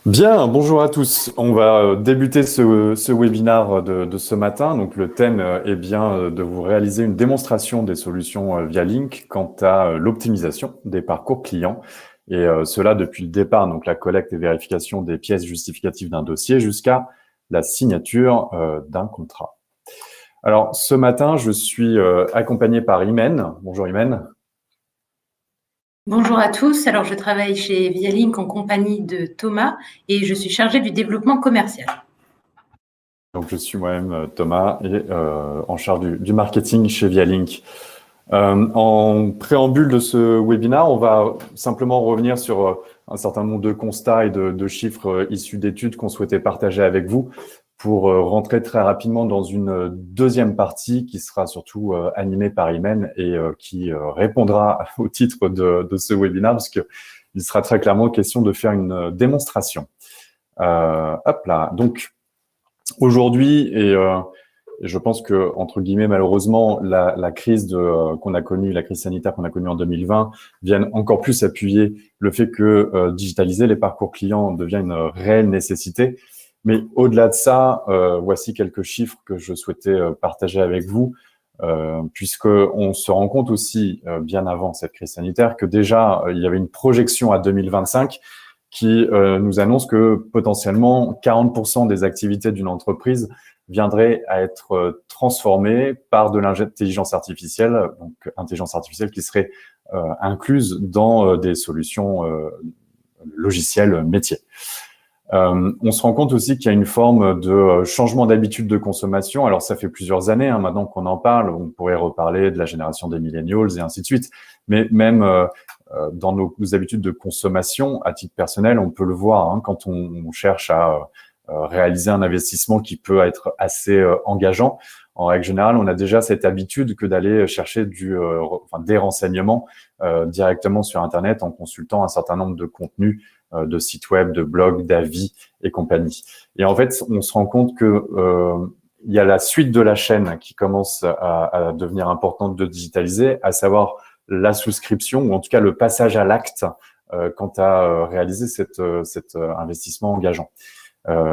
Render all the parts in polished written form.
Bien, bonjour à tous. On va débuter ce webinaire de ce matin. Donc, le thème est bien de vous réaliser une démonstration des solutions via Link quant à l'optimisation des parcours clients. Et cela depuis le départ, donc la collecte et vérification des pièces justificatives d'un dossier jusqu'à la signature d'un contrat. Alors, ce matin, je suis accompagné par Imen. Bonjour Imen. Bonjour à tous. Alors, je travaille chez Vialink en compagnie de Thomas et je suis chargée du développement commercial. Donc, je suis moi-même Thomas et en charge du marketing chez Vialink. En préambule de ce webinaire, on va simplement revenir sur un certain nombre de constats et de chiffres issus d'études qu'on souhaitait partager avec vous pour rentrer très rapidement dans une deuxième partie qui sera surtout animée par Imen et qui répondra au titre de ce webinaire parce que il sera très clairement question de faire une démonstration. Hop là. Donc, aujourd'hui, et je pense que, entre guillemets, malheureusement, la crise qu'on a connue, la crise sanitaire qu'on a connue en 2020, viennent encore plus appuyer le fait que digitaliser les parcours clients devient une réelle nécessité. Mais au-delà de ça, voici quelques chiffres que je souhaitais partager avec vous, puisque on se rend compte aussi, bien avant cette crise sanitaire, que déjà, il y avait une projection à 2025 qui nous annonce que potentiellement 40% des activités d'une entreprise viendraient à être transformées par de l'intelligence artificielle, donc intelligence artificielle qui serait incluse dans des solutions logicielles métiers. On se rend compte aussi qu'il y a une forme de changement d'habitude de consommation. Alors, ça fait plusieurs années maintenant qu'on en parle. On pourrait reparler de la génération des millennials et ainsi de suite. Mais même dans nos habitudes de consommation, à titre personnel, on peut le voir quand on cherche à réaliser un investissement qui peut être assez engageant. En règle générale, on a déjà cette habitude que d'aller chercher des renseignements directement sur Internet en consultant un certain nombre de contenus de sites web, de blogs, d'avis et compagnie. Et en fait, on se rend compte que il y a la suite de la chaîne qui commence à devenir importante de digitaliser, à savoir la souscription ou en tout cas le passage à l'acte quant à réaliser cet investissement engageant.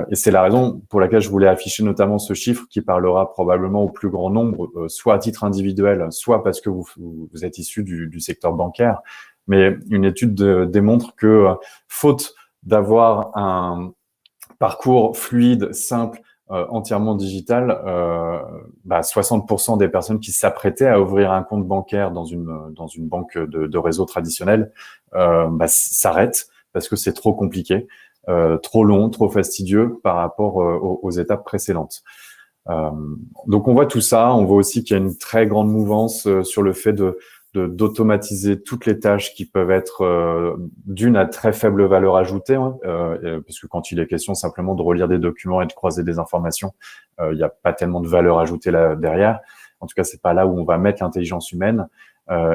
Et c'est la raison pour laquelle je voulais afficher notamment ce chiffre qui parlera probablement au plus grand nombre, soit à titre individuel, soit parce que vous êtes issu du secteur bancaire. Mais une étude démontre que, faute d'avoir un parcours fluide, simple, entièrement digital, 60% des personnes qui s'apprêtaient à ouvrir un compte bancaire dans une banque de réseau traditionnel s'arrêtent parce que c'est trop compliqué, trop long, trop fastidieux par rapport aux étapes précédentes. Donc on voit tout ça, on voit aussi qu'il y a une très grande mouvance sur le fait d'automatiser toutes les tâches qui peuvent être d'une à très faible valeur ajoutée, parce que quand il est question simplement de relire des documents et de croiser des informations, il n'y a pas tellement de valeur ajoutée là derrière. En tout cas, c'est pas là où on va mettre l'intelligence humaine.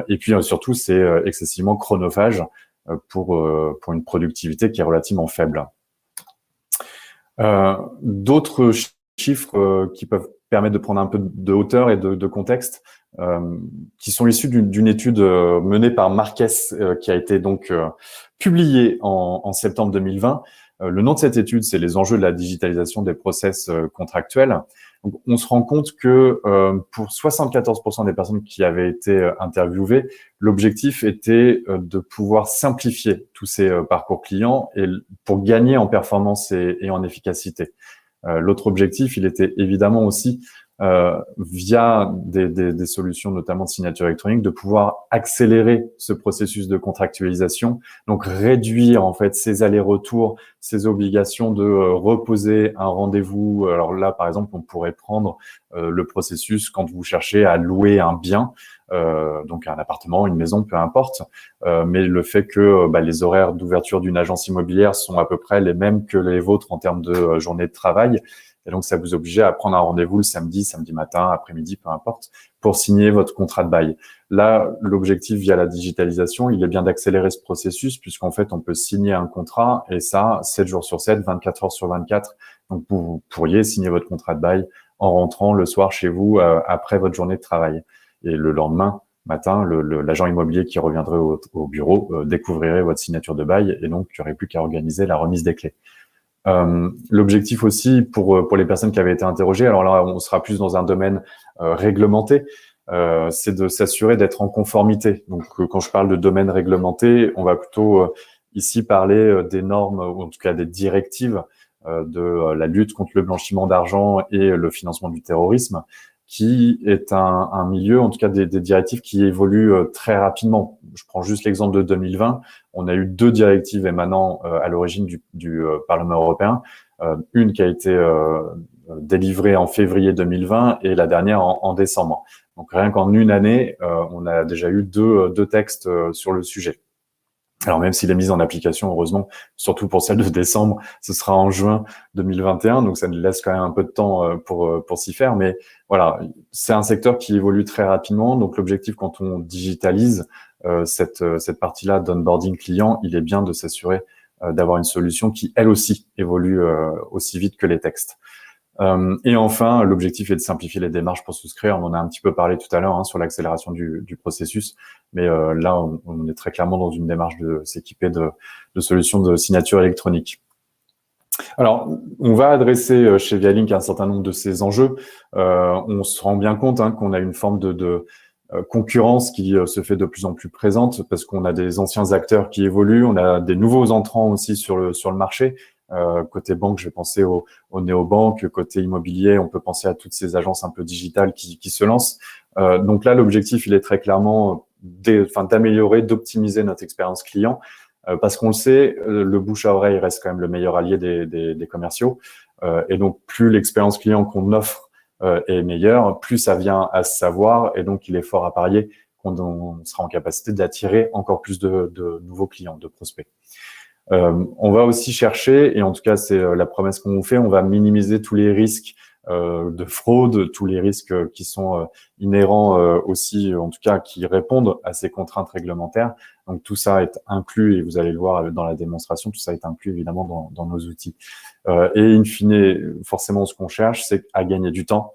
Et puis surtout, c'est excessivement chronophage pour une productivité qui est relativement faible. D'autres chiffres qui peuvent permettre de prendre un peu de hauteur et de contexte, qui sont issus d'une étude menée par Marquez, qui a été donc publiée en septembre 2020. Le nom de cette étude, c'est les enjeux de la digitalisation des process contractuels. Donc, on se rend compte que pour 74% des personnes qui avaient été interviewées, l'objectif était de pouvoir simplifier tous ces parcours clients et pour gagner en performance et en efficacité. L'autre objectif, il était évidemment aussi via des solutions notamment de signature électronique, de pouvoir accélérer ce processus de contractualisation, donc réduire en fait ces allers-retours, ces obligations de reposer un rendez-vous. Alors là, par exemple, on pourrait prendre le processus quand vous cherchez à louer un bien, donc un appartement, une maison, peu importe, mais le fait que les horaires d'ouverture d'une agence immobilière sont à peu près les mêmes que les vôtres en termes de journée de travail. Et donc, ça vous obligeait à prendre un rendez-vous le samedi matin, après-midi, peu importe, pour signer votre contrat de bail. Là, l'objectif via la digitalisation, il est bien d'accélérer ce processus puisqu'en fait, on peut signer un contrat et ça, 7 jours sur 7, 24 heures sur 24. Donc, vous pourriez signer votre contrat de bail en rentrant le soir chez vous après votre journée de travail. Et le lendemain matin, l'agent immobilier qui reviendrait au bureau découvrirait votre signature de bail et donc il n'y aurait plus qu'à organiser la remise des clés. L'objectif aussi pour les personnes qui avaient été interrogées, alors là on sera plus dans un domaine réglementé, c'est de s'assurer d'être en conformité. Donc quand je parle de domaine réglementé, on va plutôt ici parler des normes ou en tout cas des directives de la lutte contre le blanchiment d'argent et le financement du terrorisme, qui est un milieu, en tout cas des directives qui évoluent très rapidement. Je prends juste l'exemple de 2020. On a eu 2 directives émanant à l'origine du Parlement européen. Une qui a été délivrée en février 2020 et la dernière en décembre. Donc rien qu'en une année, on a déjà eu deux textes sur le sujet. Alors même s'il est mis en application, heureusement, surtout pour celle de décembre, ce sera en juin 2021, donc ça nous laisse quand même un peu de temps pour s'y faire. Mais voilà, c'est un secteur qui évolue très rapidement. Donc l'objectif quand on digitalise cette partie-là d'onboarding client, il est bien de s'assurer d'avoir une solution qui, elle aussi, évolue aussi vite que les textes. Et enfin, l'objectif est de simplifier les démarches pour souscrire. On en a un petit peu parlé tout à l'heure sur l'accélération du processus, mais là, on est très clairement dans une démarche de s'équiper de solutions de signature électronique. Alors, on va adresser chez Vialink un certain nombre de ces enjeux. On se rend bien compte qu'on a une forme de concurrence qui se fait de plus en plus présente parce qu'on a des anciens acteurs qui évoluent, on a des nouveaux entrants aussi sur le marché. Côté banque, je vais penser aux néobanques. Côté immobilier, on peut penser à toutes ces agences un peu digitales qui se lancent. Donc là, l'objectif, il est très clairement d'améliorer, d'optimiser notre expérience client. Parce qu'on le sait, le bouche à oreille reste quand même le meilleur allié des commerciaux. Et donc, plus l'expérience client qu'on offre est meilleure, plus ça vient à se savoir. Et donc, il est fort à parier qu'on sera en capacité d'attirer encore plus de nouveaux clients, de prospects. On va aussi chercher, et en tout cas c'est la promesse qu'on vous fait, on va minimiser tous les risques de fraude, tous les risques qui sont inhérents aussi, en tout cas qui répondent à ces contraintes réglementaires. Donc tout ça est inclus, et vous allez le voir dans la démonstration, tout ça est inclus évidemment dans nos outils. Et in fine, forcément ce qu'on cherche, c'est à gagner du temps,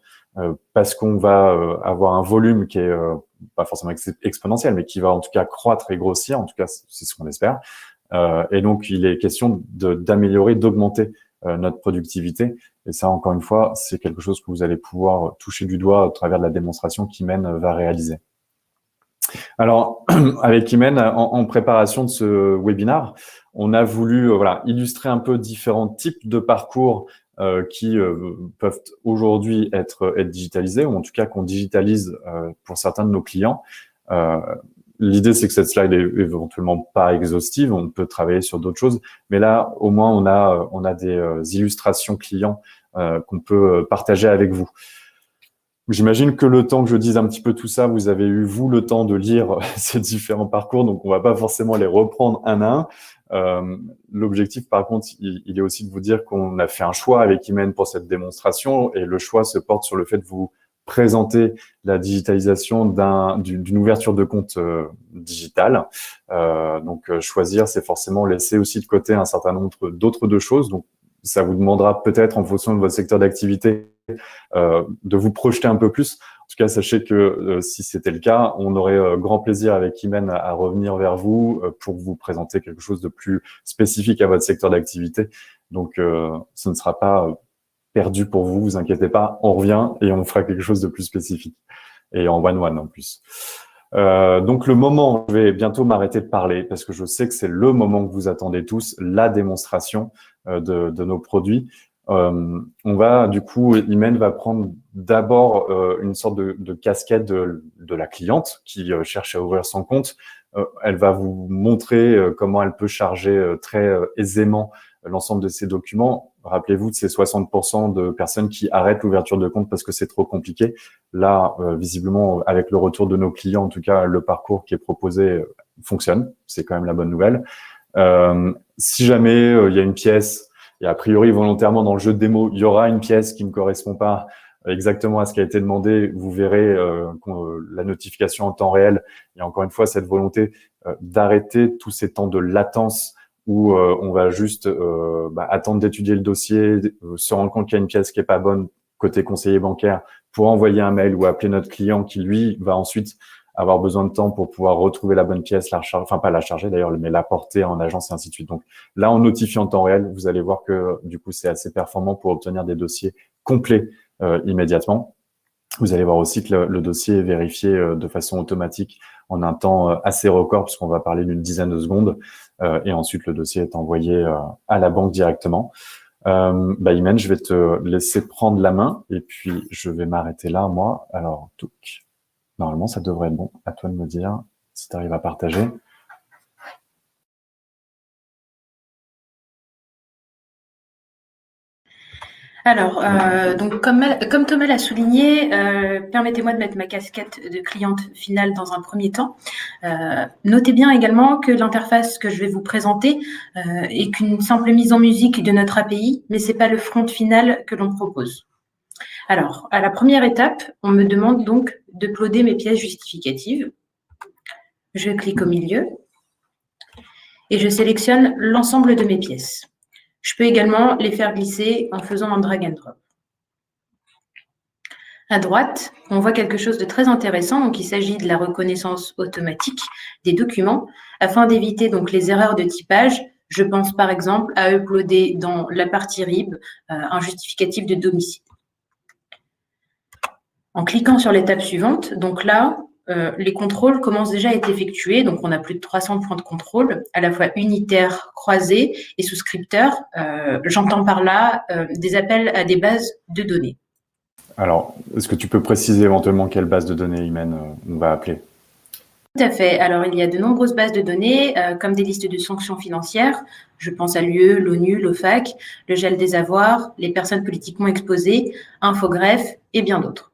parce qu'on va avoir un volume qui est pas forcément exponentiel, mais qui va en tout cas croître et grossir, en tout cas c'est ce qu'on espère. Et donc, il est question d'améliorer, d'augmenter notre productivité. Et ça, encore une fois, c'est quelque chose que vous allez pouvoir toucher du doigt au travers de la démonstration qu'Imen va réaliser. Alors, avec Imen, en préparation de ce webinaire, on a voulu illustrer un peu différents types de parcours qui peuvent aujourd'hui être digitalisés, ou en tout cas qu'on digitalise pour certains de nos clients. L'idée, c'est que cette slide est éventuellement pas exhaustive. On peut travailler sur d'autres choses, mais là, au moins, on a des illustrations clients qu'on peut partager avec vous. J'imagine que le temps que je dise un petit peu tout ça, vous avez eu, vous, le temps de lire ces différents parcours, donc on va pas forcément les reprendre un à un. L'objectif, par contre, il est aussi de vous dire qu'on a fait un choix avec Imen pour cette démonstration, et le choix se porte sur le fait de vous présenter la digitalisation d'une ouverture de compte digital. Donc choisir, c'est forcément laisser aussi de côté un certain nombre d'autres choses. Donc ça vous demandera peut-être, en fonction de votre secteur d'activité, de vous projeter un peu plus. En tout cas, sachez que si c'était le cas, on aurait grand plaisir avec Imen à revenir vers vous pour vous présenter quelque chose de plus spécifique à votre secteur d'activité. Donc ce ne sera pas perdu pour vous, vous inquiétez pas, on revient et on fera quelque chose de plus spécifique. Et en one-one en plus. Donc le moment, je vais bientôt m'arrêter de parler parce que je sais que c'est le moment que vous attendez tous, la démonstration de nos produits. On va, du coup, Imen va prendre d'abord une sorte de casquette de la cliente qui cherche à ouvrir son compte. Elle va vous montrer comment elle peut charger très aisément l'ensemble de ces documents. Rappelez-vous de ces 60% de personnes qui arrêtent l'ouverture de compte parce que c'est trop compliqué. Là, visiblement, avec le retour de nos clients, en tout cas, le parcours qui est proposé fonctionne. C'est quand même la bonne nouvelle. Si jamais il y a une pièce, et a priori volontairement dans le jeu de démo, il y aura une pièce qui ne correspond pas exactement à ce qui a été demandé, vous verrez la notification en temps réel. Et encore une fois, cette volonté d'arrêter tous ces temps de latence où on va juste attendre d'étudier le dossier, se rendre compte qu'il y a une pièce qui est pas bonne côté conseiller bancaire pour envoyer un mail ou appeler notre client qui, lui, va ensuite avoir besoin de temps pour pouvoir retrouver la bonne pièce, la recharger, enfin pas la charger d'ailleurs, mais la porter en agence et ainsi de suite. Donc là, en notifiant en temps réel, vous allez voir que du coup, c'est assez performant pour obtenir des dossiers complets immédiatement. Vous allez voir aussi que le dossier est vérifié de façon automatique en un temps assez record, puisqu'on va parler d'une dizaine de secondes. Et ensuite, le dossier est envoyé à la banque directement. Imen, je vais te laisser prendre la main et puis je vais m'arrêter là, moi. Alors, normalement, ça devrait être bon. À toi de me dire si tu arrives à partager. Alors, donc comme Thomas l'a souligné, permettez-moi de mettre ma casquette de cliente finale dans un premier temps. Notez bien également que l'interface que je vais vous présenter est qu'une simple mise en musique de notre API, mais c'est pas le front final que l'on propose. Alors, à la première étape, on me demande donc d'uploader mes pièces justificatives. Je clique au milieu et je sélectionne l'ensemble de mes pièces. Je peux également les faire glisser en faisant un drag and drop. À droite, on voit quelque chose de très intéressant. Donc, il s'agit de la reconnaissance automatique des documents afin d'éviter donc les erreurs de typage. Je pense par exemple à uploader dans la partie RIB un justificatif de domicile. En cliquant sur l'étape suivante, donc là, les contrôles commencent déjà à être effectués. Donc, on a plus de 300 points de contrôle, à la fois unitaires, croisés et souscripteurs. J'entends par là des appels à des bases de données. Alors, est-ce que tu peux préciser éventuellement quelle base de données, Imen, on va appeler? Tout à fait. Alors, il y a de nombreuses bases de données, comme des listes de sanctions financières. Je pense à l'UE, l'ONU, l'OFAC, le gel des avoirs, les personnes politiquement exposées, Infogreffe et bien d'autres.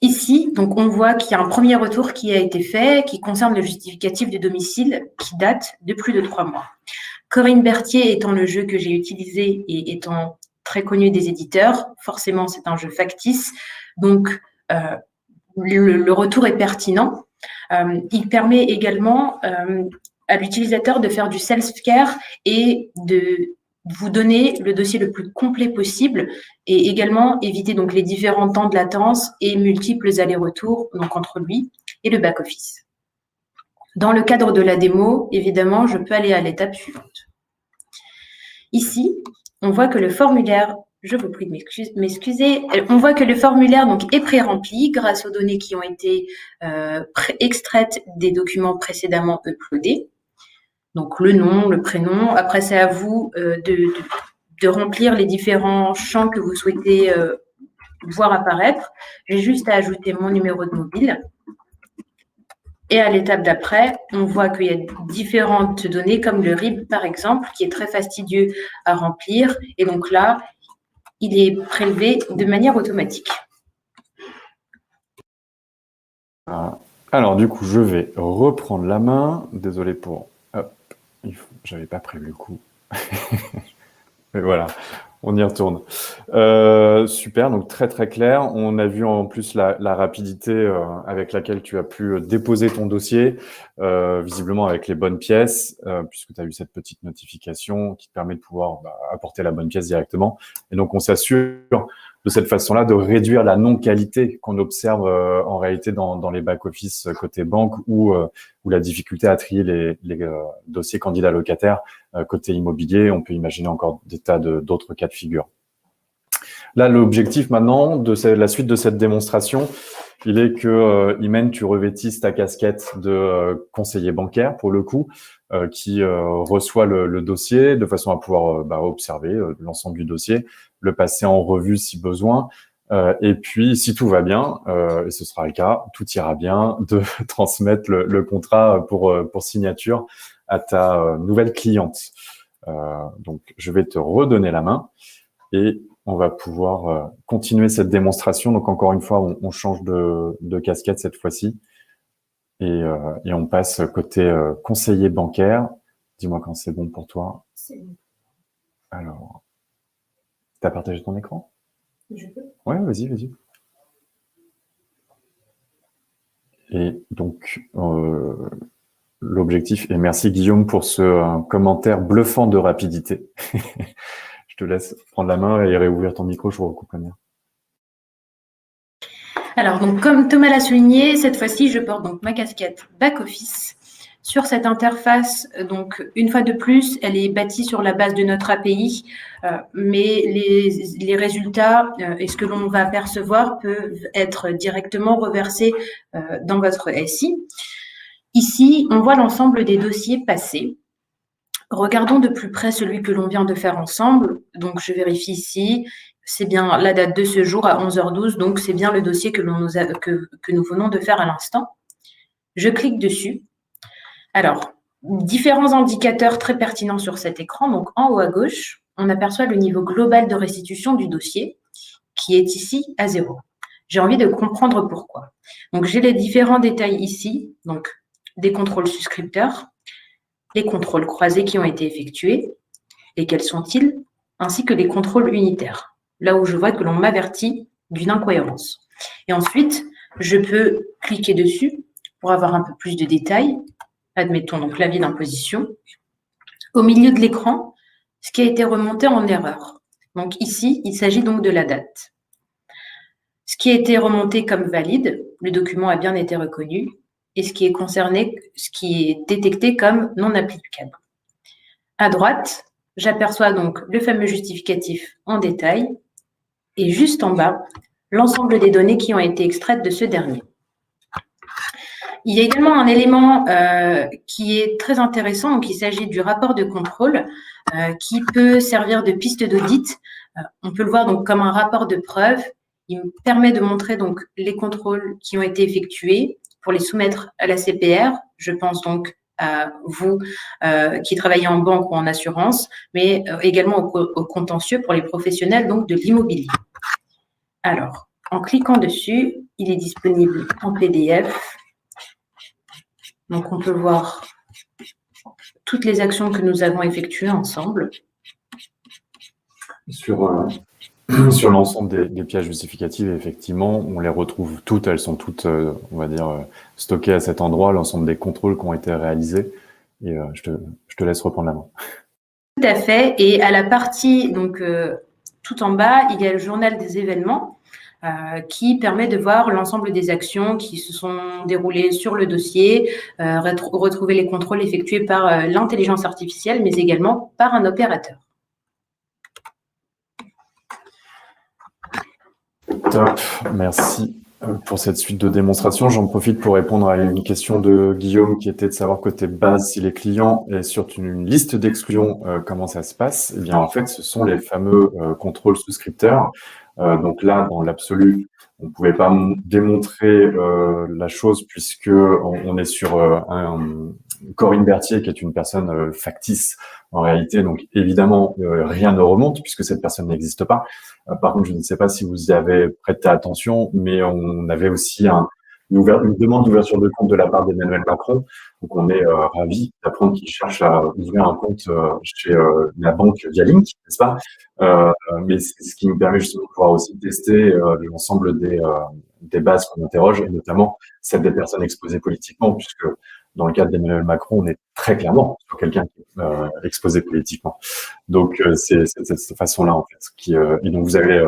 Ici, donc, on voit qu'il y a un premier retour qui a été fait, qui concerne le justificatif de domicile, qui date de plus de 3 mois. Corinne Berthier étant le jeu que j'ai utilisé et étant très connu des éditeurs, forcément, c'est un jeu factice. Donc, le retour est pertinent. Il permet également à l'utilisateur de faire du self-care et de vous donner le dossier le plus complet possible et également éviter donc les différents temps de latence et multiples allers-retours donc entre lui et le back-office. Dans le cadre de la démo, évidemment, je peux aller à l'étape suivante. Ici, on voit que le formulaire, je vous prie de m'excuser, on voit que le formulaire donc, est pré-rempli grâce aux données qui ont été extraites des documents précédemment uploadés. Donc le nom, le prénom. Après, c'est à vous de remplir les différents champs que vous souhaitez voir apparaître. J'ai juste à ajouter mon numéro de mobile. Et à l'étape d'après, on voit qu'il y a différentes données, comme le RIB, par exemple, qui est très fastidieux à remplir. Et donc là, il est prélevé de manière automatique. Alors, du coup, je vais reprendre la main. Désolé pour... Hop, j'avais pas prévu le coup. Mais voilà, on y retourne. Super, donc très très clair. On a vu en plus la rapidité avec laquelle tu as pu déposer ton dossier, visiblement avec les bonnes pièces, puisque tu as eu cette petite notification qui te permet de pouvoir apporter la bonne pièce directement. Et donc, on s'assure de cette façon-là de réduire la non-qualité qu'on observe en réalité dans les back-office côté banque ou la difficulté à trier les dossiers candidats locataires côté immobilier. On peut imaginer encore des tas d'autres cas de figure. Là, l'objectif maintenant de la suite de cette démonstration, il est que, Imen, tu revêtisses ta casquette de conseiller bancaire, pour le coup, qui reçoit le dossier de façon à pouvoir observer l'ensemble du dossier, le passer en revue si besoin, et puis, si tout va bien, et ce sera le cas, tout ira bien, de transmettre le contrat pour signature à ta nouvelle cliente. Donc, je vais te redonner la main et on va pouvoir continuer cette démonstration. Donc, encore une fois, on change de casquette cette fois-ci et on passe côté conseiller bancaire. Dis-moi quand c'est bon pour toi. C'est bon. Alors, tu as partagé ton écran? Je peux. Ouais, vas-y. Et donc, l'objectif, et merci Guillaume pour ce commentaire bluffant de rapidité. Je te laisse prendre la main et réouvrir ton micro, je vous recoupe la mienne. Alors, donc, comme Thomas l'a souligné, cette fois-ci, je porte donc ma casquette back-office. Sur cette interface, donc, une fois de plus, elle est bâtie sur la base de notre API, mais les résultats et ce que l'on va percevoir peuvent être directement reversés dans votre SI. Ici, on voit l'ensemble des dossiers passés. Regardons de plus près celui que l'on vient de faire ensemble. Donc, je vérifie ici. C'est bien la date de ce jour à 11h12, donc c'est bien le dossier que nous venons de faire à l'instant. Je clique dessus. Alors, différents indicateurs très pertinents sur cet écran. Donc, en haut à gauche, on aperçoit le niveau global de restitution du dossier, qui est ici à 0. J'ai envie de comprendre pourquoi. Donc, j'ai les différents détails ici, donc des contrôles souscripteurs, les contrôles croisés qui ont été effectués, lesquels sont-ils, ainsi que les contrôles unitaires, là où je vois que l'on m'avertit d'une incohérence. Et ensuite, je peux cliquer dessus pour avoir un peu plus de détails. Admettons donc l'avis d'imposition. Au milieu de l'écran, ce qui a été remonté en erreur. Donc ici, il s'agit donc de la date. Ce qui a été remonté comme valide, le document a bien été reconnu, et ce qui est concerné, ce qui est détecté comme non applicable. À droite, j'aperçois donc le fameux justificatif en détail, et juste en bas, l'ensemble des données qui ont été extraites de ce dernier. Il y a également un élément qui est très intéressant, donc il s'agit du rapport de contrôle qui peut servir de piste d'audit. On peut le voir donc comme un rapport de preuve. Il me permet de montrer donc les contrôles qui ont été effectués pour les soumettre à la CPR. Je pense donc à vous qui travaillez en banque ou en assurance, mais également au contentieux pour les professionnels donc de l'immobilier. Alors, en cliquant dessus, il est disponible en PDF. Donc, on peut voir toutes les actions que nous avons effectuées ensemble. Sur l'ensemble des pièces justificatives, effectivement, on les retrouve toutes. Elles sont toutes, on va dire, stockées à cet endroit, l'ensemble des contrôles qui ont été réalisés. Et je te laisse reprendre la main. Tout à fait. Et à la partie, donc, tout en bas, il y a le journal des événements qui permet de voir l'ensemble des actions qui se sont déroulées sur le dossier, retrouver les contrôles effectués par l'intelligence artificielle, mais également par un opérateur. Top, merci pour cette suite de démonstrations. J'en profite pour répondre à une question de Guillaume qui était de savoir côté base si les clients est sur une liste d'exclusion, comment ça se passe. Eh bien, en fait, ce sont les fameux contrôles souscripteurs. Donc là, dans l'absolu, on ne pouvait pas démontrer la chose puisque on est sur Corinne Berthier, qui est une personne factice en réalité. Donc évidemment, rien ne remonte puisque cette personne n'existe pas. Par contre, je ne sais pas si vous y avez prêté attention, mais on avait aussi une demande d'ouverture de compte de la part d'Emmanuel Macron. Donc on est ravis d'apprendre qu'il cherche à ouvrir un compte chez la banque Vialink, n'est-ce pas? Mais c'est ce qui nous permet justement de pouvoir aussi tester l'ensemble des bases qu'on interroge, et notamment celle des personnes exposées politiquement, puisque dans le cadre d'Emmanuel Macron, on est très clairement sur quelqu'un qui est exposé politiquement. Donc c'est cette façon-là en fait. Et donc vous avez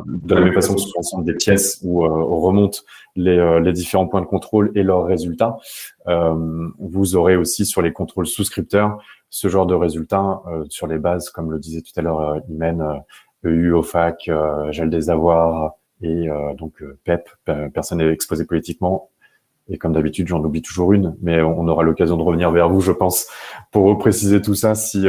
de la même façon que sur l'ensemble des pièces où on remonte les différents points de contrôle et leurs résultats, vous aurez aussi sur les contrôles souscripteurs ce genre de résultats sur les bases, comme le disait tout à l'heure Imen, EU, OFAC, gel des avoirs et donc PEP, personne exposée politiquement. Et comme d'habitude, j'en oublie toujours une, mais on aura l'occasion de revenir vers vous, je pense, pour repréciser tout ça si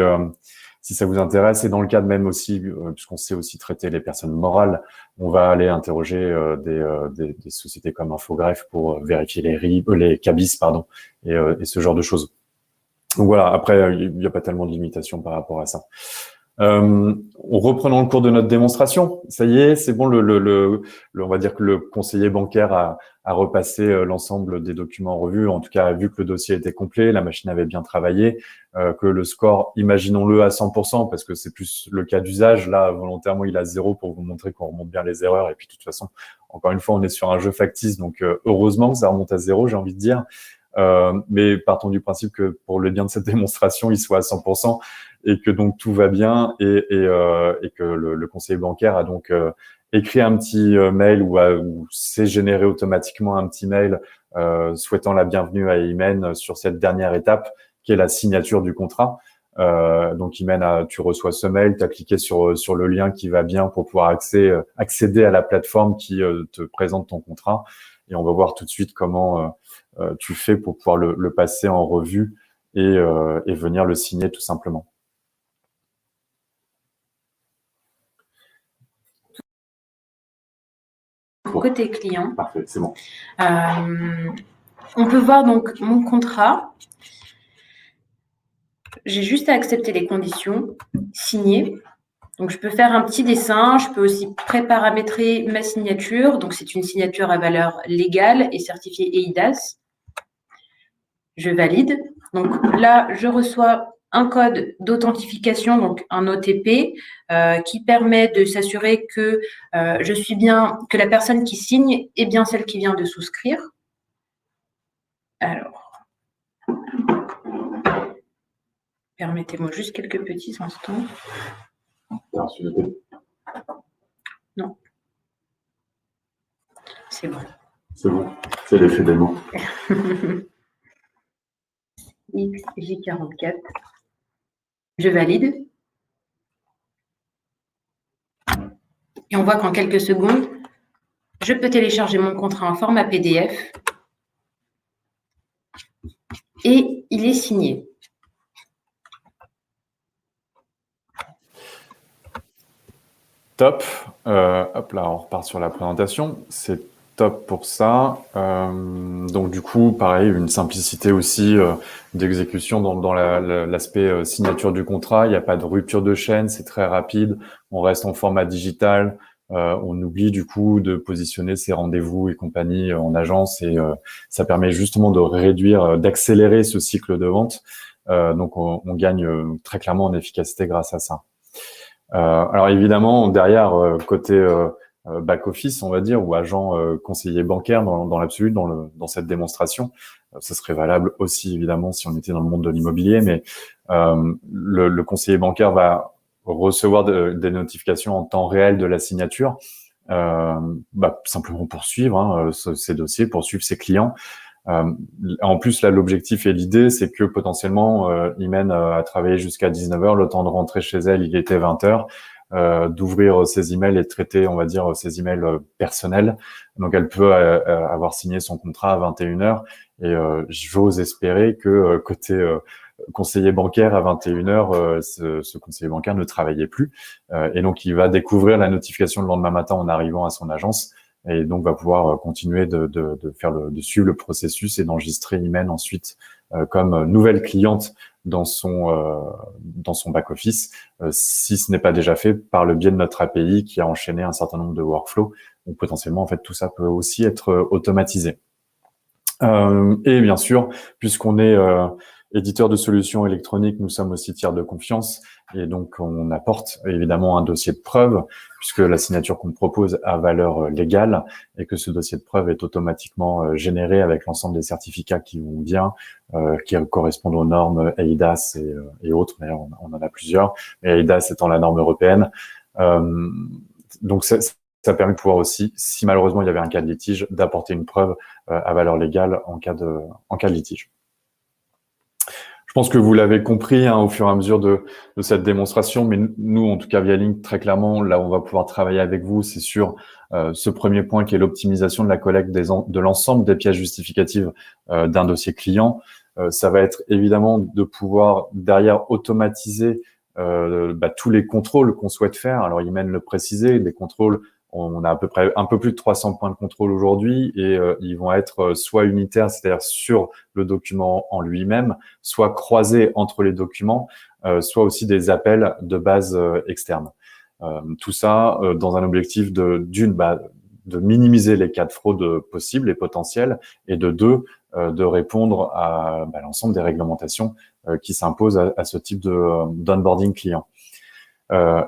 ça vous intéresse. Et dans le cadre même aussi, puisqu'on sait aussi traiter les personnes morales, on va aller interroger des sociétés comme Infogreffe pour vérifier les RIB, les cabis, pardon, et ce genre de choses. Donc voilà, après, il n'y a pas tellement de limitations par rapport à ça. Reprenons le cours de notre démonstration. Ça y est, c'est bon, on va dire que le conseiller bancaire a repassé l'ensemble des documents en revue. En tout cas, a vu que le dossier était complet, la machine avait bien travaillé, que le score, imaginons-le à 100%, parce que c'est plus le cas d'usage. Là, volontairement, il a 0 pour vous montrer qu'on remonte bien les erreurs. Et puis, de toute façon, encore une fois, on est sur un jeu factice, donc heureusement que ça remonte à 0, j'ai envie de dire. mais partons du principe que pour le bien de cette démonstration, il soit à 100% et que donc tout va bien et que le conseiller bancaire a donc écrit un petit mail ou s'est généré automatiquement un petit mail souhaitant la bienvenue à Imen sur cette dernière étape qui est la signature du contrat. Donc Imen, tu reçois ce mail, tu as cliqué sur le lien qui va bien pour pouvoir accéder à la plateforme qui te présente ton contrat et on va voir tout de suite comment tu fais pour pouvoir le passer en revue et venir le signer tout simplement. Côté client. Parfait, c'est bon. On peut voir donc mon contrat. J'ai juste à accepter les conditions, signer. Donc, je peux faire un petit dessin. Je peux aussi préparamétrer ma signature. Donc, c'est une signature à valeur légale et certifiée EIDAS. Je valide. Donc, là, je reçois un code d'authentification, donc un OTP, qui permet de s'assurer que je suis bien, que la personne qui signe est bien celle qui vient de souscrire. Alors, permettez-moi juste quelques petits instants. Non. C'est bon. C'est bon. C'est l'effet démo. XJ44. Je valide. Et on voit qu'en quelques secondes, je peux télécharger mon contrat en format PDF et il est signé. Top. Hop là, on repart sur la présentation. C'est top pour ça. Donc du coup, pareil, une simplicité aussi d'exécution dans l'aspect signature du contrat. Il n'y a pas de rupture de chaîne, c'est très rapide. On reste en format digital. On oublie du coup de positionner ses rendez-vous et compagnie en agence et ça permet justement de réduire, d'accélérer ce cycle de vente. Donc on gagne très clairement en efficacité grâce à ça. Alors évidemment, derrière, côté back-office, on va dire, ou agent conseiller bancaire dans l'absolu, dans cette démonstration, ça serait valable aussi évidemment si on était dans le monde de l'immobilier, mais le conseiller bancaire va recevoir des notifications en temps réel de la signature, simplement pour suivre ces dossiers, pour suivre ses clients. En plus, là, l'objectif et l'idée, c'est que potentiellement, Imen a travaillé jusqu'à 19h, le temps de rentrer chez elle, il était 20h, d'ouvrir ses emails et de traiter, on va dire, ses emails personnels. Donc, elle peut avoir signé son contrat à 21h et j'ose espérer que côté conseiller bancaire à 21h, ce conseiller bancaire ne travaillait plus. Et donc, il va découvrir la notification le lendemain matin en arrivant à son agence. Et donc va pouvoir continuer de suivre le processus et d'enregistrer Imen ensuite comme nouvelle cliente dans son back office, si ce n'est pas déjà fait par le biais de notre API qui a enchaîné un certain nombre de workflows. Donc potentiellement en fait tout ça peut aussi être automatisé. Et bien sûr, puisqu'on est éditeur de solutions électroniques, nous sommes aussi tiers de confiance et donc on apporte évidemment un dossier de preuve puisque la signature qu'on propose a valeur légale et que ce dossier de preuve est automatiquement généré avec l'ensemble des certificats qui vont bien, qui correspondent aux normes EIDAS et autres, mais on en a plusieurs, mais EIDAS étant la norme européenne. Donc ça permet de pouvoir aussi, si malheureusement il y avait un cas de litige, d'apporter une preuve à valeur légale en cas de litige. Je pense que vous l'avez compris au fur et à mesure de cette démonstration, mais nous, en tout cas via Link, très clairement, là où on va pouvoir travailler avec vous, c'est sur ce premier point qui est l'optimisation de la collecte de l'ensemble des pièces justificatives d'un dossier client. Ça va être évidemment de pouvoir derrière automatiser tous les contrôles qu'on souhaite faire. Alors, Imen le précisait, des contrôles, on a à peu près un peu plus de 300 points de contrôle aujourd'hui et ils vont être soit unitaires, c'est-à-dire sur le document en lui-même, soit croisés entre les documents, soit aussi des appels de base externe. Tout ça dans un objectif de minimiser les cas de fraude possibles et potentiels et de deux, de répondre à l'ensemble des réglementations qui s'imposent à ce type d'onboarding client.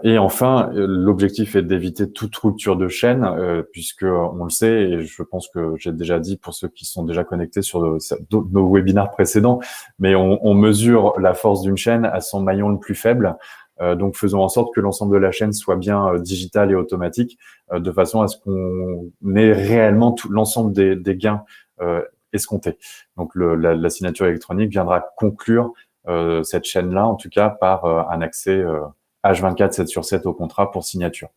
Et enfin, l'objectif est d'éviter toute rupture de chaîne, puisque on le sait, et je pense que j'ai déjà dit pour ceux qui sont déjà connectés sur nos webinaires précédents, mais on mesure la force d'une chaîne à son maillon le plus faible. Donc, faisons en sorte que l'ensemble de la chaîne soit bien digital et automatique, de façon à ce qu'on ait réellement tout l'ensemble des gains escomptés. Donc, la signature électronique viendra conclure cette chaîne-là, en tout cas par un accès H24, 7 sur 7 au contrat pour signature.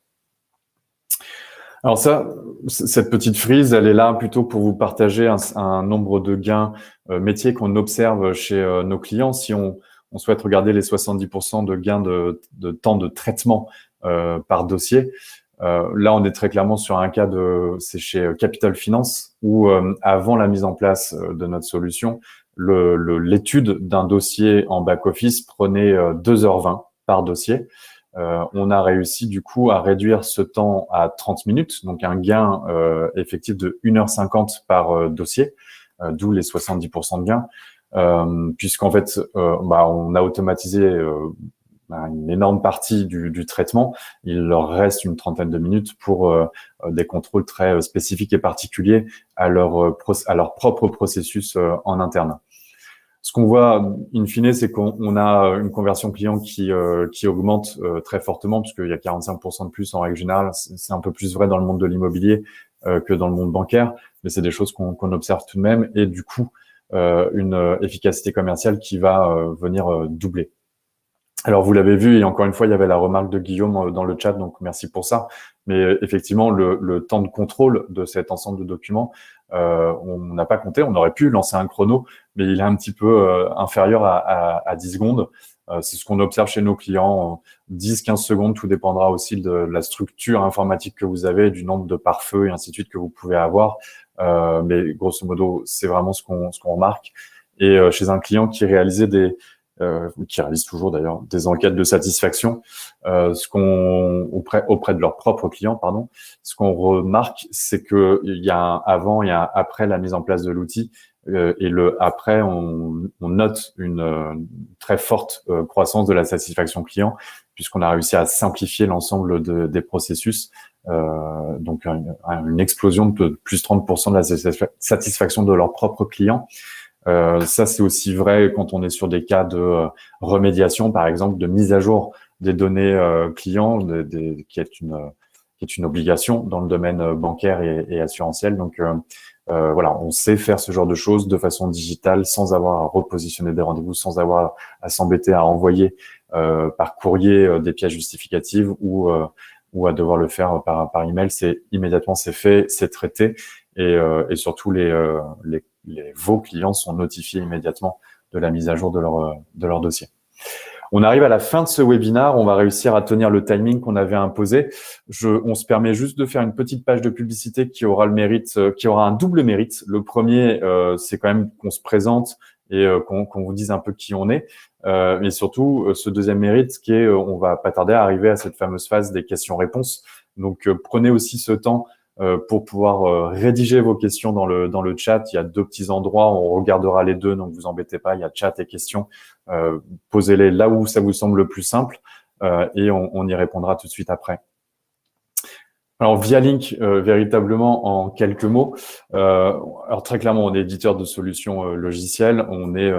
Alors ça, cette petite frise, elle est là plutôt pour vous partager un nombre de gains métiers qu'on observe chez nos clients. Si on souhaite regarder les 70% de gains de temps de traitement par dossier, là, on est très clairement sur un cas c'est chez Capital Finance, où avant la mise en place de notre solution, l'étude d'un dossier en back-office prenait 2h20 par dossier. On a réussi du coup à réduire ce temps à 30 minutes, donc un gain effectif de 1h50 par dossier, d'où les 70% de gains, puisqu'en fait, on a automatisé une énorme partie du traitement. Il leur reste une trentaine de minutes pour des contrôles très spécifiques et particuliers à leur propre processus en interne. Ce qu'on voit, in fine, c'est qu'on a une conversion client qui augmente très fortement, puisqu'il y a 45% de plus en règle générale. C'est un peu plus vrai dans le monde de l'immobilier que dans le monde bancaire, mais c'est des choses qu'on observe tout de même. Et du coup, une efficacité commerciale qui va venir doubler. Alors, vous l'avez vu, et encore une fois, il y avait la remarque de Guillaume dans le chat, donc merci pour ça. Mais effectivement, le temps de contrôle de cet ensemble de documents, on n'a pas compté. On aurait pu lancer un chrono, mais il est un petit peu inférieur à 10 secondes. C'est ce qu'on observe chez nos clients. 10-15 secondes, tout dépendra aussi de la structure informatique que vous avez, du nombre de pare-feux et ainsi de suite que vous pouvez avoir. Mais grosso modo, c'est vraiment ce qu'on remarque. Et chez un client qui réalisait qui réalisent toujours d'ailleurs des enquêtes de satisfaction, auprès de leurs propres clients, pardon, ce qu'on remarque, c'est que il y a un avant et un après la mise en place de l'outil, et le après, on note une très forte croissance de la satisfaction client, puisqu'on a réussi à simplifier l'ensemble des processus, donc une explosion de plus 30% de la satisfaction de leurs propres clients. Ça, c'est aussi vrai quand on est sur des cas de remédiation, par exemple, de mise à jour des données clients, qui est une obligation dans le domaine bancaire et assurantiel. Donc, voilà, on sait faire ce genre de choses de façon digitale, sans avoir à repositionner des rendez-vous, sans avoir à s'embêter à envoyer par courrier des pièces justificatives ou à devoir le faire par email. Immédiatement, c'est fait, c'est traité, et surtout vos clients sont notifiés immédiatement de la mise à jour de leur dossier. On arrive à la fin de ce webinaire. On va réussir à tenir le timing qu'on avait imposé. On se permet juste de faire une petite page de publicité qui aura un double mérite. Le premier, c'est quand même qu'on se présente et qu'on vous dise un peu qui on est. Mais surtout, ce deuxième mérite qui est, on va pas tarder à arriver à cette fameuse phase des questions-réponses. Donc, prenez aussi ce temps pour pouvoir rédiger vos questions dans le chat. Il y a deux petits endroits, on regardera les deux, donc vous embêtez pas, il y a chat et questions. Posez-les là où ça vous semble le plus simple, et on y répondra tout de suite après. Alors, Vialink, véritablement en quelques mots. Alors très clairement, on est éditeur de solutions logicielles. On est,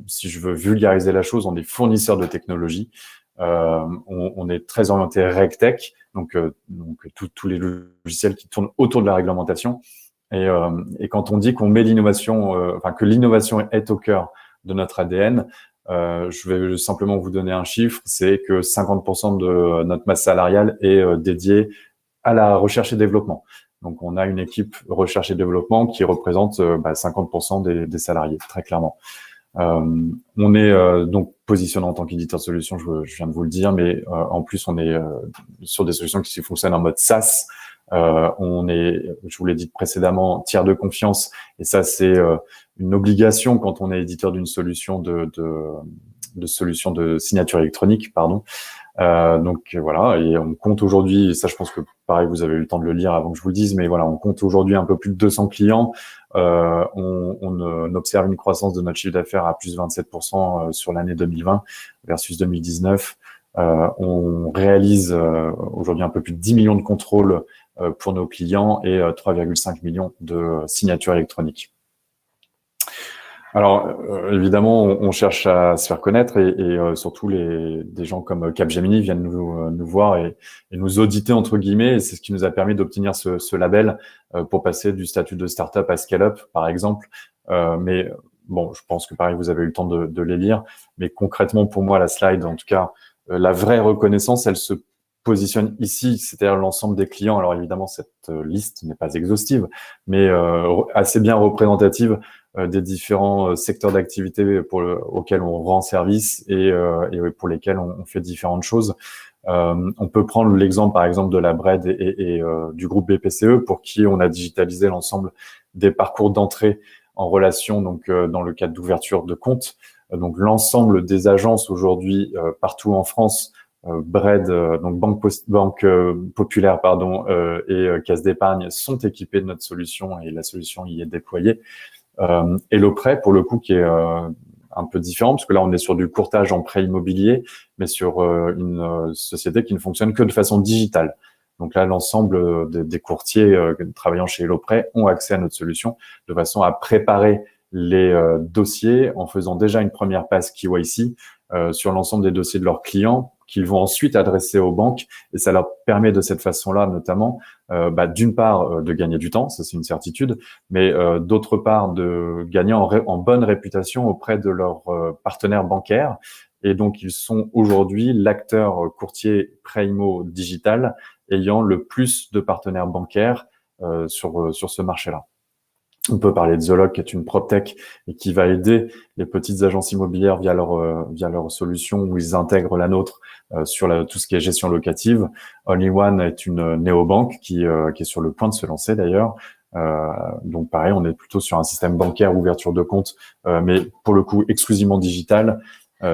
si je veux vulgariser la chose, on est fournisseur de technologie. On est très orienté RegTech, donc tous les logiciels qui tournent autour de la réglementation. Et quand on dit qu'on met l'innovation, que l'innovation est au cœur de notre ADN, je vais simplement vous donner un chiffre, c'est que 50% de notre masse salariale est dédiée à la recherche et développement. Donc, on a une équipe recherche et développement qui représente 50% des salariés, très clairement. On est donc positionné en tant qu'éditeur de solutions, je viens de vous le dire, mais en plus, on est sur des solutions qui fonctionnent en mode SaaS. On est, je vous l'ai dit précédemment, tiers de confiance, et ça, c'est une obligation quand on est éditeur d'une solution de solution de signature électronique, pardon. Donc voilà, et on compte aujourd'hui, et ça je pense que pareil vous avez eu le temps de le lire avant que je vous le dise, mais voilà, on compte aujourd'hui un peu plus de 200 clients. On observe une croissance de notre chiffre d'affaires à plus 27% sur l'année 2020 versus 2019. On réalise aujourd'hui un peu plus de 10 millions de contrôles pour nos clients et 3,5 millions de signatures électroniques. Alors, évidemment, on cherche à se faire connaître et surtout des gens comme Capgemini viennent nous voir et nous auditer entre guillemets. Et c'est ce qui nous a permis d'obtenir ce label pour passer du statut de startup à scale-up, par exemple. Mais bon, je pense que pareil, vous avez eu le temps de les lire. Mais concrètement, pour moi, la slide, en tout cas, la vraie reconnaissance, elle se positionne ici, c'est-à-dire l'ensemble des clients. Alors évidemment, cette liste n'est pas exhaustive, mais assez bien représentative des différents secteurs d'activité auxquels on rend service et pour lesquels on fait différentes choses. On peut prendre l'exemple, par exemple, de la BRED et du groupe BPCE, pour qui on a digitalisé l'ensemble des parcours d'entrée en relation, donc dans le cadre d'ouverture de compte. Donc l'ensemble des agences aujourd'hui partout en France, BRED, donc Banque Populaire, pardon, et Caisse d'épargne sont équipées de notre solution et la solution y est déployée. Et le prêt, pour le coup, qui est un peu différent, parce que là, on est sur du courtage en prêt immobilier, mais sur une société qui ne fonctionne que de façon digitale. Donc là, l'ensemble des courtiers travaillant chez HelloPrêt ont accès à notre solution de façon à préparer les dossiers en faisant déjà une première passe KYC sur l'ensemble des dossiers de leurs clients qu'ils vont ensuite adresser aux banques. Et ça leur permet de cette façon-là, notamment, d'une part, de gagner du temps, ça c'est une certitude, mais d'autre part, de gagner en bonne réputation auprès de leurs partenaires bancaires. Et donc, ils sont aujourd'hui l'acteur courtier prêt-immo digital ayant le plus de partenaires bancaires sur ce marché-là. On peut parler de Zoloc, qui est une PropTech et qui va aider les petites agences immobilières via leur solution où ils intègrent la nôtre sur tout ce qui est gestion locative. Only One est une néobanque qui est sur le point de se lancer d'ailleurs. Donc pareil, on est plutôt sur un système bancaire, ouverture de compte, mais pour le coup exclusivement digital.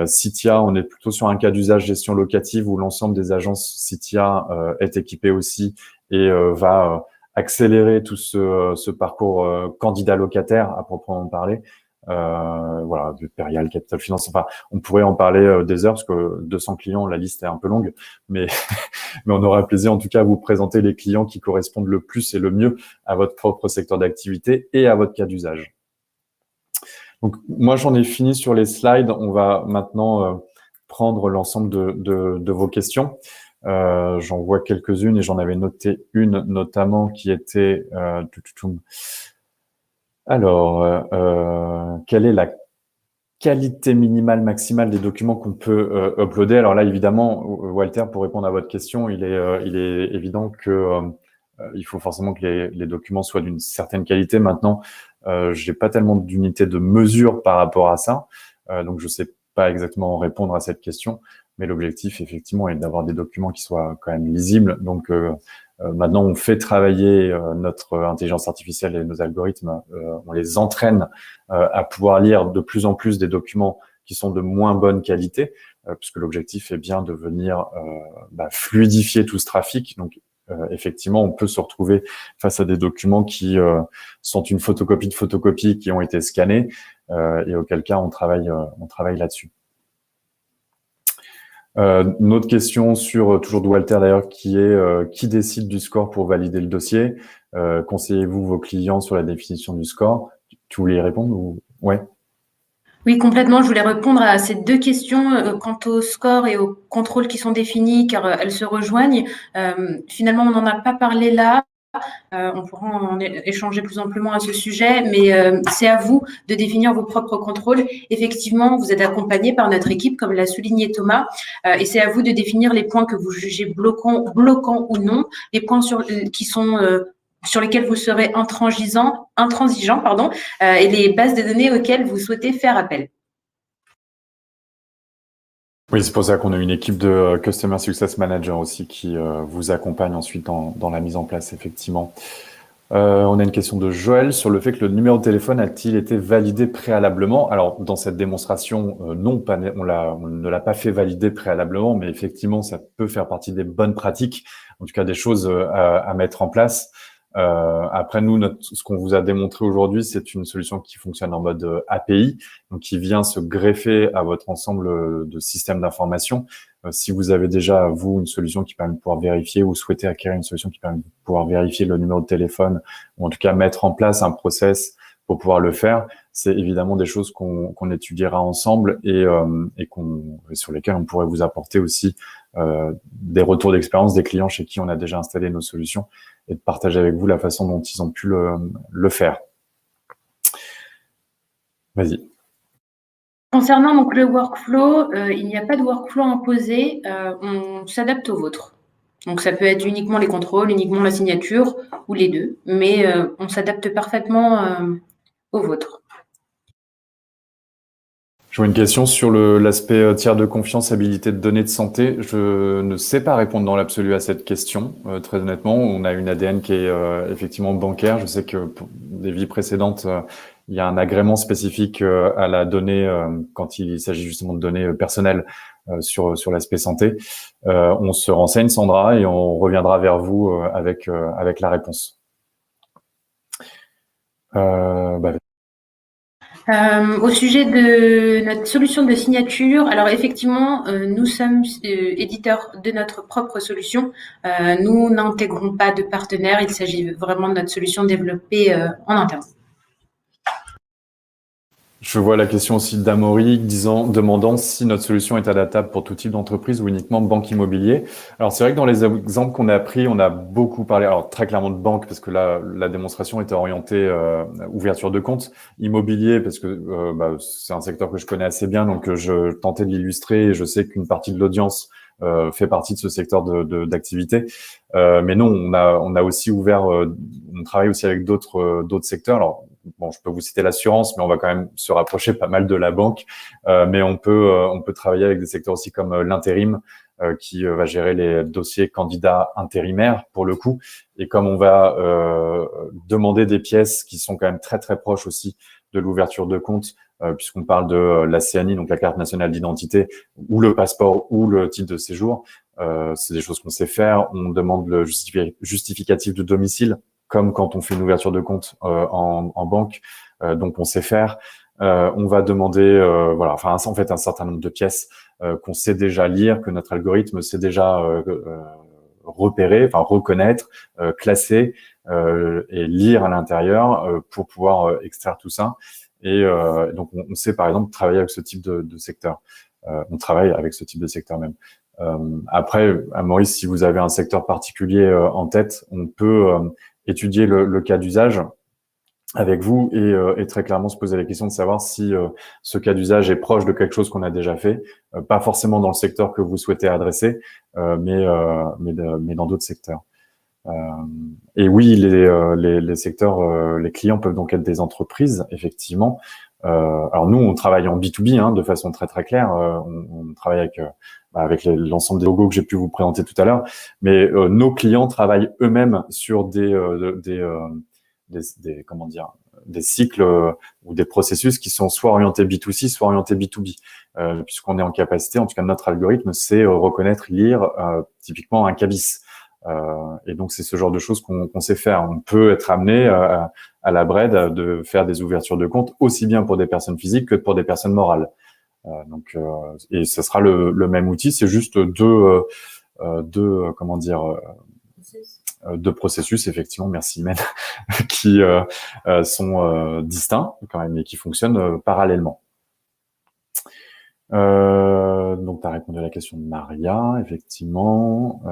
Citia, on est plutôt sur un cas d'usage gestion locative où l'ensemble des agences Citia est équipé aussi et va accélérer tout ce parcours candidat locataire à proprement parler. Voilà, Perial, Capital Finance. Enfin, on pourrait en parler des heures parce que 200 clients, la liste est un peu longue, mais mais on aura plaisir en tout cas à vous présenter les clients qui correspondent le plus et le mieux à votre propre secteur d'activité et à votre cas d'usage. Donc moi, j'en ai fini sur les slides. On va maintenant prendre l'ensemble de vos questions. J'en vois quelques-unes et j'en avais noté une notamment qui était alors quelle est la qualité minimale maximale des documents qu'on peut uploader? Alors là évidemment, Walter, pour répondre à votre question, il est évident que il faut forcément que les documents soient d'une certaine qualité. Maintenant, j'ai pas tellement d'unités de mesure par rapport à ça, donc je sais pas exactement répondre à cette question. Mais l'objectif, effectivement, est d'avoir des documents qui soient quand même lisibles. Donc, maintenant, on fait travailler notre intelligence artificielle et nos algorithmes. On les entraîne à pouvoir lire de plus en plus des documents qui sont de moins bonne qualité, puisque l'objectif est bien de venir fluidifier tout ce trafic. Donc, effectivement, on peut se retrouver face à des documents qui sont une photocopie de photocopie qui ont été scannés, et auquel cas on travaille là-dessus. Une autre question sur toujours de Walter d'ailleurs, qui est qui décide du score pour valider le dossier? Conseillez-vous vos clients sur la définition du score? Tu voulais y répondre ou ouais? Oui, complètement. Je voulais répondre à ces deux questions quant au score et aux contrôles qui sont définis, car elles se rejoignent. Finalement, on n'en a pas parlé là. On pourra en échanger plus amplement à ce sujet, mais c'est à vous de définir vos propres contrôles. Effectivement, vous êtes accompagné par notre équipe, comme l'a souligné Thomas, et c'est à vous de définir les points que vous jugez bloquants ou non, les points sur lesquels vous serez intransigeant, et les bases de données auxquelles vous souhaitez faire appel. Oui, c'est pour ça qu'on a une équipe de Customer Success Manager aussi qui vous accompagne ensuite dans la mise en place, effectivement. On a une question de Joël sur le fait que le numéro de téléphone a-t-il été validé préalablement? Alors, dans cette démonstration, non, on ne l'a pas fait valider préalablement, mais effectivement, ça peut faire partie des bonnes pratiques, en tout cas des choses à mettre en place. Après, nous, ce qu'on vous a démontré aujourd'hui, c'est une solution qui fonctionne en mode API, donc qui vient se greffer à votre ensemble de systèmes d'information. Si vous avez déjà, vous, une solution qui permet de pouvoir vérifier ou souhaitez acquérir une solution qui permet de pouvoir vérifier le numéro de téléphone ou en tout cas mettre en place un process pour pouvoir le faire, c'est évidemment des choses qu'on étudiera ensemble et sur lesquelles on pourrait vous apporter aussi des retours d'expérience des clients chez qui on a déjà installé nos solutions et de partager avec vous la façon dont ils ont pu le faire. Vas-y. Concernant donc le workflow, il n'y a pas de workflow imposé, on s'adapte au vôtre. Donc ça peut être uniquement les contrôles, uniquement la signature ou les deux, mais on s'adapte parfaitement au vôtre. Je vois une question sur l'aspect tiers de confiance, habilité de données de santé. Je ne sais pas répondre dans l'absolu à cette question, très honnêtement. On a une ADN qui est effectivement bancaire. Je sais que pour des vies précédentes, il y a un agrément spécifique à la donnée quand il s'agit justement de données personnelles sur l'aspect santé. On se renseigne, Sandra, et on reviendra vers vous avec la réponse. Au sujet de notre solution de signature, alors effectivement, nous sommes éditeurs de notre propre solution. Nous n'intégrons pas de partenaires, il s'agit vraiment de notre solution développée en interne. Je vois la question aussi d'Amaury demandant si notre solution est adaptable pour tout type d'entreprise ou uniquement banque immobilier. Alors c'est vrai que dans les exemples qu'on a pris, on a beaucoup parlé, alors très clairement de banque parce que là la démonstration était orientée ouverture de compte, immobilier parce que c'est un secteur que je connais assez bien, donc je tentais de l'illustrer et je sais qu'une partie de l'audience fait partie de ce secteur d'activité. Mais non, on a aussi ouvert, on travaille aussi avec d'autres secteurs. Alors bon, je peux vous citer l'assurance, mais on va quand même se rapprocher pas mal de la banque. Mais on peut travailler avec des secteurs aussi comme l'intérim, qui va gérer les dossiers candidats intérimaires pour le coup. Et comme on va demander des pièces qui sont quand même très très proches aussi de l'ouverture de compte, puisqu'on parle de la CNI, donc la carte nationale d'identité, ou le passeport, ou le titre de séjour. C'est des choses qu'on sait faire. On demande le justificatif de domicile, comme quand on fait une ouverture de compte en banque. Donc on sait faire. On va demander, en fait, un certain nombre de pièces qu'on sait déjà lire, que notre algorithme sait déjà repérer, enfin reconnaître, classer et lire à l'intérieur pour pouvoir extraire tout ça. Et donc, on sait par exemple travailler avec ce type de secteur. On travaille avec ce type de secteur même. Après, à Maurice, si vous avez un secteur particulier en tête, on peut étudier le cas d'usage avec vous et très clairement se poser la question de savoir si ce cas d'usage est proche de quelque chose qu'on a déjà fait, pas forcément dans le secteur que vous souhaitez adresser, mais dans d'autres secteurs. Et oui, les secteurs, les clients peuvent donc être des entreprises, effectivement. Alors nous, on travaille en B2B de façon très très claire. On travaille avec l'ensemble des logos que j'ai pu vous présenter tout à l'heure, mais nos clients travaillent eux-mêmes sur des cycles ou des processus qui sont soit orientés B2C, soit orientés B2B, puisqu'on est en capacité, en tout cas notre algorithme, c'est reconnaître, lire typiquement un CABIS. Et donc c'est ce genre de choses qu'on sait faire. On peut être amené à la BRED de faire des ouvertures de compte aussi bien pour des personnes physiques que pour des personnes morales. Et ce sera le même outil, c'est juste deux processus, effectivement, merci Imen, qui sont distincts quand même et qui fonctionnent parallèlement. Donc, tu as répondu à la question de Maria, effectivement.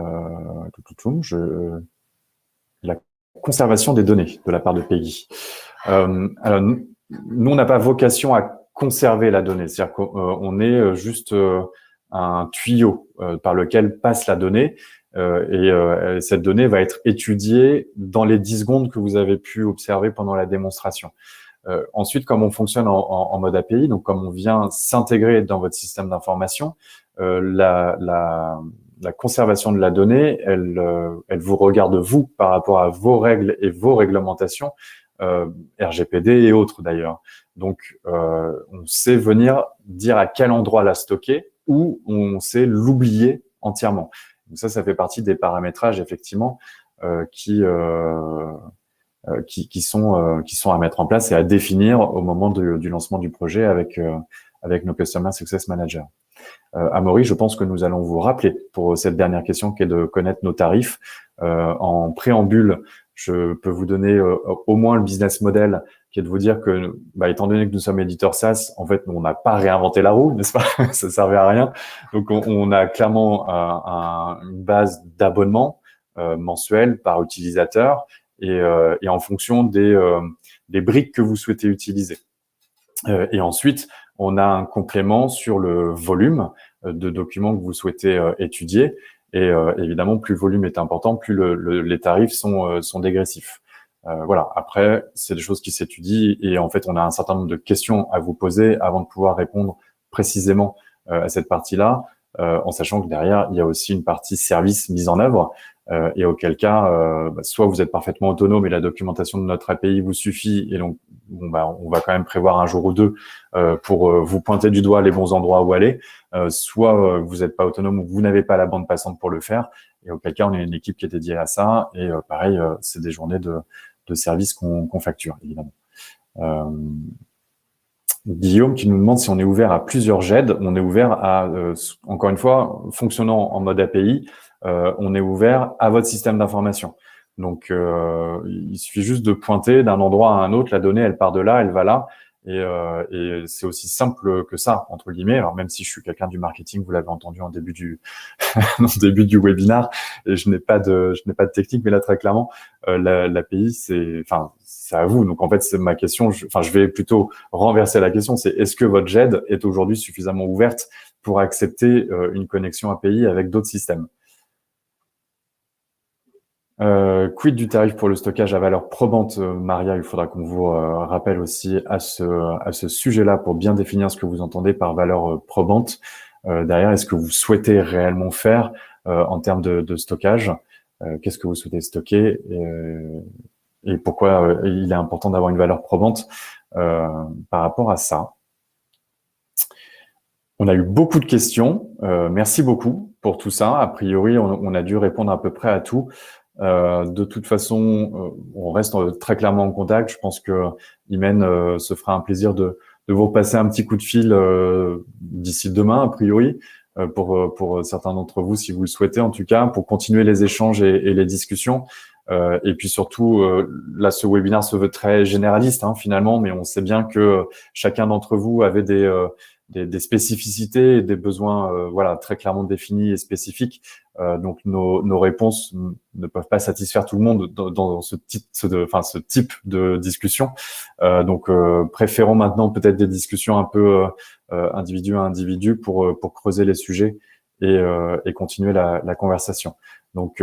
La conservation des données de la part de Peggy. Alors, nous, on n'a pas vocation à conserver la donnée, c'est-à-dire qu'on est juste un tuyau par lequel passe la donnée. Et cette donnée va être étudiée dans les 10 secondes que vous avez pu observer pendant la démonstration. Ensuite, comme on fonctionne en mode API, donc comme on vient s'intégrer dans votre système d'information, la conservation de la donnée, elle vous regarde vous par rapport à vos règles et vos réglementations, RGPD et autres d'ailleurs. Donc, on sait venir dire à quel endroit la stocker ou on sait l'oublier entièrement. Donc ça fait partie des paramétrages effectivement qui sont à mettre en place et à définir au moment du lancement du projet avec nos Customer Success Managers. Amaury, je pense que nous allons vous rappeler pour cette dernière question qui est de connaître nos tarifs. En préambule, je peux vous donner au moins le business model qui est de vous dire que, étant donné que nous sommes éditeurs SaaS, en fait, nous, on n'a pas réinventé la roue, n'est-ce pas? Ça servait à rien. Donc, on a clairement une base d'abonnement mensuel par utilisateur et en fonction des briques que vous souhaitez utiliser. Et ensuite, on a un complément sur le volume de documents que vous souhaitez étudier. Et évidemment, plus le volume est important, plus les tarifs sont dégressifs. Voilà. Après, c'est des choses qui s'étudient et en fait, on a un certain nombre de questions à vous poser avant de pouvoir répondre précisément à cette partie-là, en sachant que derrière, il y a aussi une partie service mise en œuvre. Et auquel cas, soit vous êtes parfaitement autonome et la documentation de notre API vous suffit, et donc on va quand même prévoir un jour ou deux pour vous pointer du doigt les bons endroits où aller, soit vous n'êtes pas autonome ou vous n'avez pas la bande passante pour le faire, et auquel cas on est une équipe qui est dédiée à ça, et pareil, c'est des journées de service qu'on facture, évidemment. Guillaume qui nous demande si on est ouvert à plusieurs GED. On est ouvert à, encore une fois, fonctionnant en mode API, on est ouvert à votre système d'information. Donc, il suffit juste de pointer d'un endroit à un autre, la donnée, elle part de là, elle va là. Et c'est aussi simple que ça, entre guillemets. Alors, même si je suis quelqu'un du marketing, vous l'avez entendu en début du début du webinar, et je n'ai pas de technique, mais là, très clairement, l'API, c'est à vous. Donc, en fait, c'est ma question. Je vais plutôt renverser la question. C'est est-ce que votre GED est aujourd'hui suffisamment ouverte pour accepter une connexion API avec d'autres systèmes? Quid du tarif pour le stockage à valeur probante, Maria? Il faudra qu'on vous rappelle aussi à ce sujet-là pour bien définir ce que vous entendez par valeur probante. Derrière, est-ce que vous souhaitez réellement faire en termes de stockage? Qu'est-ce que vous souhaitez stocker et pourquoi il est important d'avoir une valeur probante par rapport à ça? On a eu beaucoup de questions. Merci beaucoup pour tout ça. A priori, on a dû répondre à peu près à tout. De toute façon, on reste très clairement en contact. Je pense que Imen se fera un plaisir de vous repasser un petit coup de fil d'ici demain, a priori, pour certains d'entre vous, si vous le souhaitez, en tout cas, pour continuer les échanges et les discussions. Et puis surtout, là, ce webinaire se veut très généraliste, finalement, mais on sait bien que chacun d'entre vous avait des spécificités et des besoins très clairement définis et spécifiques. Donc nos réponses ne peuvent pas satisfaire tout le monde dans ce type de discussion. Donc préférons maintenant peut-être des discussions un peu individu à individu pour creuser les sujets et continuer la conversation. Donc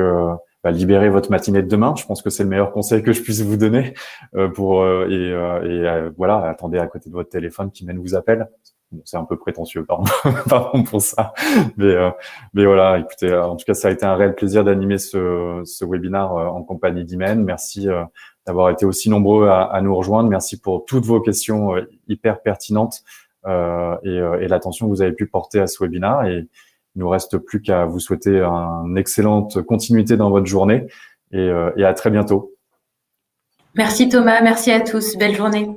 libérez votre matinée de demain. Je pense que c'est le meilleur conseil que je puisse vous donner. Voilà, attendez à côté de votre téléphone qu'Imen vous appelle. Bon, c'est un peu prétentieux, pardon, pardon pour ça. Mais voilà, écoutez, en tout cas, ça a été un réel plaisir d'animer ce webinaire en compagnie d'Imen. Merci d'avoir été aussi nombreux à nous rejoindre. Merci pour toutes vos questions hyper pertinentes et l'attention que vous avez pu porter à ce webinaire. Et il nous reste plus qu'à vous souhaiter une excellente continuité dans votre journée et à très bientôt. Merci Thomas, merci à tous. Belle journée.